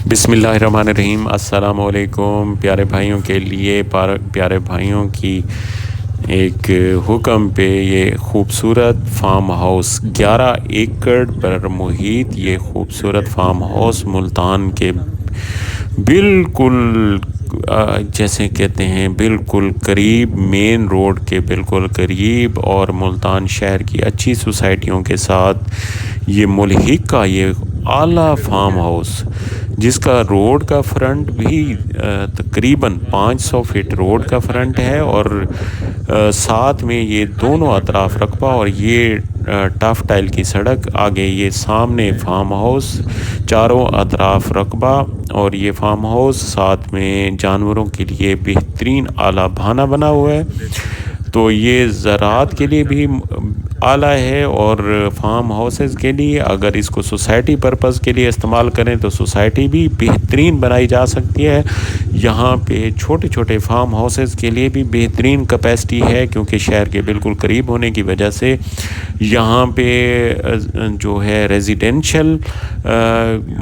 बिस्मिल्लाहिर्रहमानिर्रहीम। अस्सलाम वालेकुम। प्यारे भाइयों के लिए प्यारे भाइयों की एक हुक्म पे ये खूबसूरत फार्म हाउस 11 एकड़ पर मुहित ये खूबसूरत फार्म हाउस मुल्तान के बिल्कुल जैसे कहते हैं बिल्कुल करीब, मेन रोड के बिल्कुल करीब और मुल्तान शहर की अच्छी सोसाइटियों के साथ ये मुल्हिक का ये आला फार्म हाउस, जिसका रोड का फ्रंट भी तकरीबन 500 फीट रोड का फ्रंट है और साथ में ये दोनों अतराफ रकबा और ये टफ टाइल की सड़क, आगे ये सामने फार्म हाउस, चारों अतराफ रकबा और ये फार्म हाउस साथ में जानवरों के लिए बेहतरीन आला भाना बना हुआ है। तो ये ज़राअत के लिए भी आला है और फार्म हाउसेस के लिए अगर इसको सोसाइटी पर्पज़ के लिए इस्तेमाल करें तो सोसाइटी भी बेहतरीन बनाई जा सकती है। यहाँ पे छोटे छोटे फार्म हाउसेस के लिए भी बेहतरीन कैपेसिटी है, क्योंकि शहर के बिल्कुल करीब होने की वजह से यहाँ पे जो है रेजिडेंशल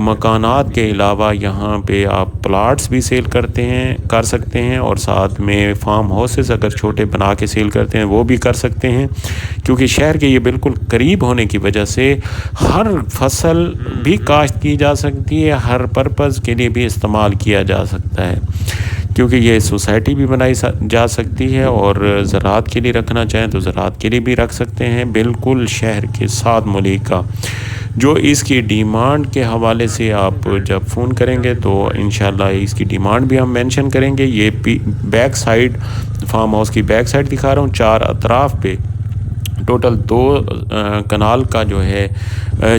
मकानात के अलावा यहाँ पे आप प्लाट्स भी सेल कर सकते हैं और साथ में फार्म हाउसेस अगर छोटे बना के सेल करते हैं वो भी कर सकते हैं, क्योंकि शहर के ये बिल्कुल करीब होने की वजह से हर फसल भी काश्त की जा सकती है, हर पर्पज़ के लिए भी इस्तेमाल किया जा सकता है, क्योंकि ये सोसाइटी भी बनाई जा सकती है और ज़राअत के लिए रखना चाहें तो ज़राअत के लिए भी रख सकते हैं, बिल्कुल शहर के साथ मुल्हिका। जो इसकी डिमांड के हवाले से आप जब फ़ोन करेंगे तो इंशाल्लाह इसकी डिमांड भी हम मेंशन करेंगे। ये बैक साइड, फार्म हाउस की बैक साइड दिखा रहा हूँ, 4 अतराफ़ पे टोटल 2 कनाल का जो है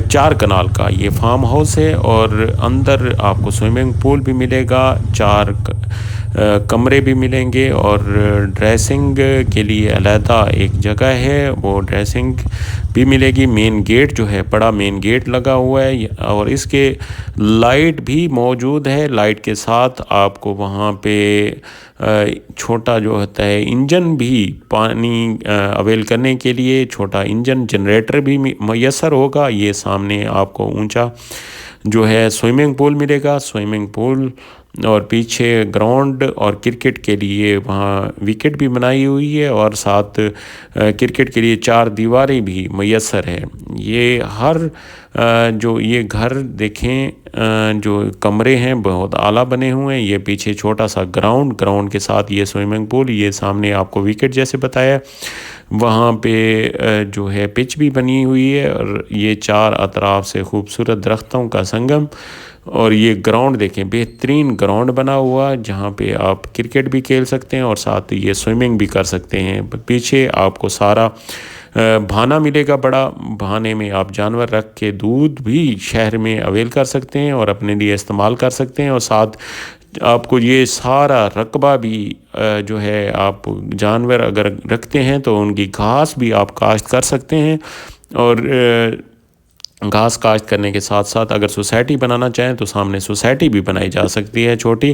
4 कनाल का ये फार्म हाउस है और अंदर आपको स्विमिंग पूल भी मिलेगा, 4 कमरे भी मिलेंगे और ड्रेसिंग के लिए अलहदा एक जगह है, वो ड्रेसिंग भी मिलेगी। मेन गेट जो है, बड़ा मेन गेट लगा हुआ है और इसके लाइट भी मौजूद है। लाइट के साथ आपको वहाँ पे छोटा जो होता है इंजन भी, पानी अवेल करने के लिए छोटा इंजन जनरेटर भी मैसर होगा। ये सामने आपको ऊंचा जो है स्विमिंग पूल मिलेगा, स्विमिंग पूल और पीछे ग्राउंड और क्रिकेट के लिए वहाँ विकेट भी बनाई हुई है और साथ क्रिकेट के लिए 4 दीवारें भी मैसर है। ये हर जो ये घर देखें, जो कमरे हैं बहुत आला बने हुए हैं। ये पीछे छोटा सा ग्राउंड के साथ ये स्विमिंग पूल, ये सामने आपको विकेट जैसे बताया, वहाँ पे जो है पिच भी बनी हुई है और ये 4 अतराफ से खूबसूरत दरख्तों का संगम और ये ग्राउंड देखें, बेहतरीन ग्राउंड बना हुआ जहाँ पे आप क्रिकेट भी खेल सकते हैं और साथ ये स्विमिंग भी कर सकते हैं। पीछे आपको सारा भाना मिलेगा, बड़ा भाने में आप जानवर रख के दूध भी शहर में अवेल कर सकते हैं और अपने लिए इस्तेमाल कर सकते हैं और साथ आपको ये सारा रकबा भी जो है, आप जानवर अगर रखते हैं तो उनकी घास भी आप काश्त कर सकते हैं और घास काश्त करने के साथ साथ अगर सोसाइटी बनाना चाहें तो सामने सोसाइटी भी बनाई जा सकती है छोटी।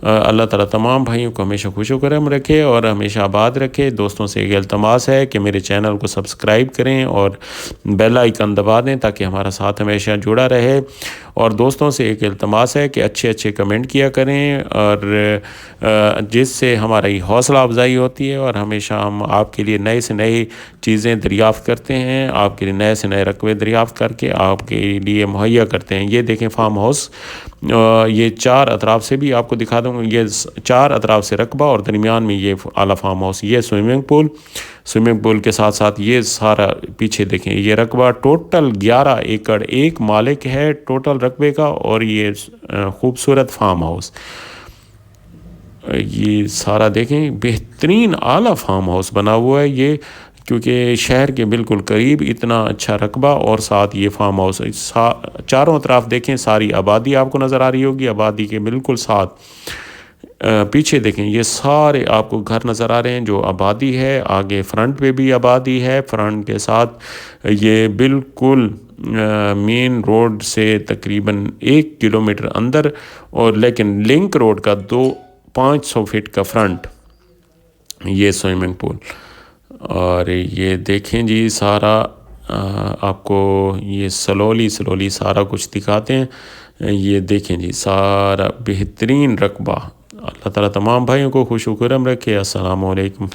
अल्लाह ताला तमाम भाइयों को हमेशा खुशो करम रखे और हमेशा आबाद रखे। दोस्तों से एक इल्तमास है कि मेरे चैनल को सब्सक्राइब करें और बेल आइकन दबा दें ताकि हमारा साथ हमेशा जुड़ा रहे। और दोस्तों से एक इल्तमास है कि अच्छे अच्छे कमेंट किया करें और जिससे हमारी हौसला अफजाई होती है और हमेशा हम आपके लिए नए से नई चीज़ें दरियाफ़्त करते हैं, आपके लिए नए से नए रकबे दरियाफ़्त करके आपके लिए मुहैया करते हैं। ये देखें फार्म हाउस, ये 4 अतराफ से भी आपको दिखा दूँगा, ये 4 अतराफ से रकबा और दरमियान में ये आला फार्म हाउस, ये स्विमिंग पूल के साथ साथ ये सारा पीछे देखें, ये रकबा टोटल 11 एकड़, एक मालिक है टोटल रकबे का और ये खूबसूरत फार्म हाउस, ये सारा देखें बेहतरीन आला फार्म हाउस बना हुआ है ये, क्योंकि शहर के बिल्कुल करीब इतना अच्छा रकबा और साथ ये फार्म हाउस चारों तरफ देखें, सारी आबादी आपको नज़र आ रही होगी, आबादी के बिल्कुल साथ पीछे देखें ये सारे आपको घर नज़र आ रहे हैं जो आबादी है, आगे फ्रंट पे भी आबादी है, फ्रंट के साथ ये बिल्कुल मेन रोड से तकरीबन 1 किलोमीटर अंदर और लेकिन लिंक रोड का 500 फीट का फ्रंट, ये स्विमिंग पूल। और ये देखें जी सारा آپ کو یہ سلولی سارا کچھ دکھاتے ہیں۔ یہ دیکھیں جی سارا بہترین رقبہ۔ اللہ تعالیٰ تمام بھائیوں کو خوش و خرم رکھے۔ السلام علیکم۔